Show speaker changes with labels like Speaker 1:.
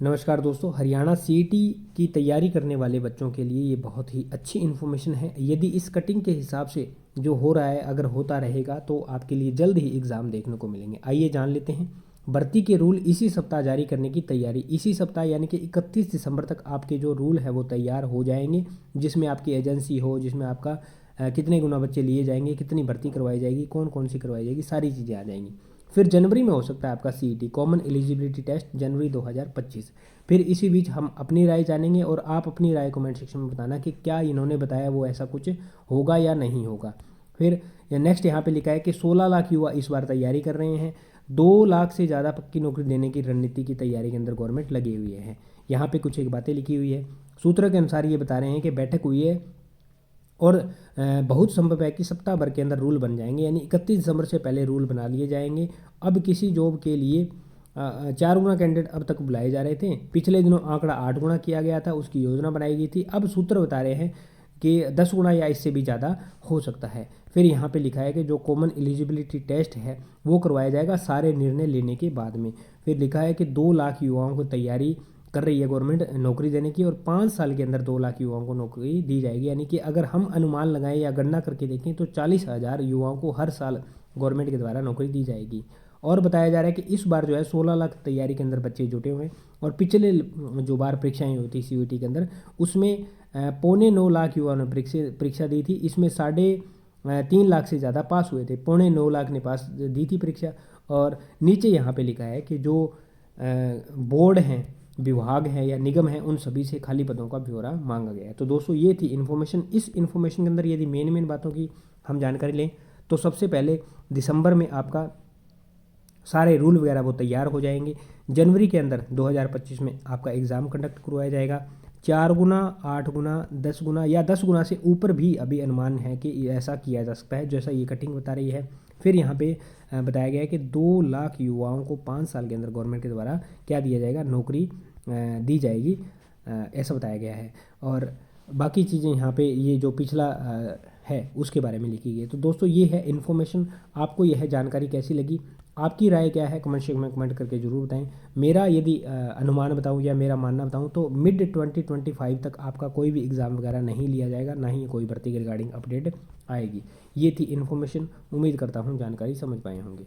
Speaker 1: नमस्कार दोस्तों, हरियाणा सीईटी की तैयारी करने वाले बच्चों के लिए ये बहुत ही अच्छी इन्फॉर्मेशन है। यदि इस कटिंग के हिसाब से जो हो रहा है अगर होता रहेगा तो आपके लिए जल्द ही एग्ज़ाम देखने को मिलेंगे। आइए जान लेते हैं। भर्ती के रूल इसी सप्ताह जारी करने की तैयारी। इसी सप्ताह यानी कि 31 दिसंबर तक आपके जो रूल है वो तैयार हो जाएंगे, जिसमें आपकी एजेंसी हो, जिसमें आपका कितने गुना बच्चे लिए जाएंगे, कितनी भर्ती करवाई जाएगी, कौन कौन सी करवाई जाएगी, सारी चीज़ें आ जाएंगी। फिर जनवरी में हो सकता है आपका सीईटी कॉमन एलिजिबिलिटी टेस्ट, जनवरी 2025। फिर इसी बीच हम अपनी राय जानेंगे और आप अपनी राय कमेंट सेक्शन में बताना कि क्या इन्होंने बताया वो ऐसा कुछ होगा या नहीं होगा। फिर नेक्स्ट यहाँ पे लिखा है कि 16 लाख युवा इस बार तैयारी कर रहे हैं। 2 लाख से ज़्यादा पक्की नौकरी देने की रणनीति की तैयारी के अंदर गवर्नमेंट लगी हुई है। यहाँ पे कुछ एक बातें लिखी हुई है। सूत्रों के अनुसार ये बता रहे हैं कि बैठक हुई है और बहुत संभव है कि सप्ताह भर के अंदर रूल बन जाएंगे, यानी 31 दिसंबर से पहले रूल बना लिए जाएंगे। अब किसी जॉब के लिए 4 गुना कैंडिडेट अब तक बुलाए जा रहे थे। पिछले दिनों आंकड़ा 8 गुना किया गया था, उसकी योजना बनाई गई थी। अब सूत्र बता रहे हैं कि 10 गुना या इससे भी ज़्यादा हो सकता है। फिर यहाँ पे लिखा है कि जो कॉमन एलिजिबिलिटी टेस्ट है वो करवाया जाएगा सारे निर्णय लेने के बाद में। फिर लिखा है कि 2 लाख युवाओं को तैयारी कर रही है गवर्नमेंट नौकरी देने की, और 5 साल के अंदर 2 लाख युवाओं को नौकरी दी जाएगी। यानी कि अगर हम अनुमान लगाएं या गणना करके देखें तो 40,000 युवाओं को हर साल गवर्नमेंट के द्वारा नौकरी दी जाएगी। और बताया जा रहा है कि इस बार जो है 16 लाख तैयारी के अंदर बच्चे जुटे हुए हैं, और पिछले जो बार परीक्षाएं हुई थी सीयूईटी के अंदर उसमें 9.25 लाख युवाओं ने परीक्षा दी थी। इसमें 3.5 लाख से ज़्यादा पास हुए थे। 9.25 लाख ने पास दी थी परीक्षा। और नीचे यहाँ पे लिखा है कि जो बोर्ड हैं, विभाग हैं या निगम हैं, उन सभी से खाली पदों का ब्यौरा मांगा गया है। तो दोस्तों ये थी इन्फॉर्मेशन। इस इन्फॉर्मेशन के अंदर यदि मेन बातों की हम जानकारी लें तो सबसे पहले दिसंबर में आपका सारे रूल वगैरह वो तैयार हो जाएंगे। जनवरी के अंदर 2025 में आपका एग्ज़ाम कंडक्ट करवाया जाएगा। 4 गुना, 8 गुना, 10 गुना या 10 गुना से ऊपर भी अभी अनुमान है कि ऐसा किया जा सकता है, जैसा ये कटिंग बता रही है। फिर यहाँ पे बताया गया है कि 2 लाख युवाओं को 5 साल के अंदर गवर्नमेंट के द्वारा क्या दिया जाएगा, नौकरी दी जाएगी, ऐसा बताया गया है। और बाकी चीज़ें यहाँ पे ये जो पिछला है उसके बारे में लिखी गई है। तो दोस्तों ये है इन्फॉर्मेशन। आपको यह जानकारी कैसी लगी, आपकी राय क्या है, कमेंट सेक्शन में कमेंट करके ज़रूर बताएं। मेरा यदि अनुमान बताऊं या मेरा मानना बताऊं तो मिड 2025 तक आपका कोई भी एग्ज़ाम वगैरह नहीं लिया जाएगा, ना ही कोई भर्ती के रिगार्डिंग अपडेट आएगी। ये थी इन्फॉर्मेशन। उम्मीद करता हूं जानकारी समझ पाए होंगे।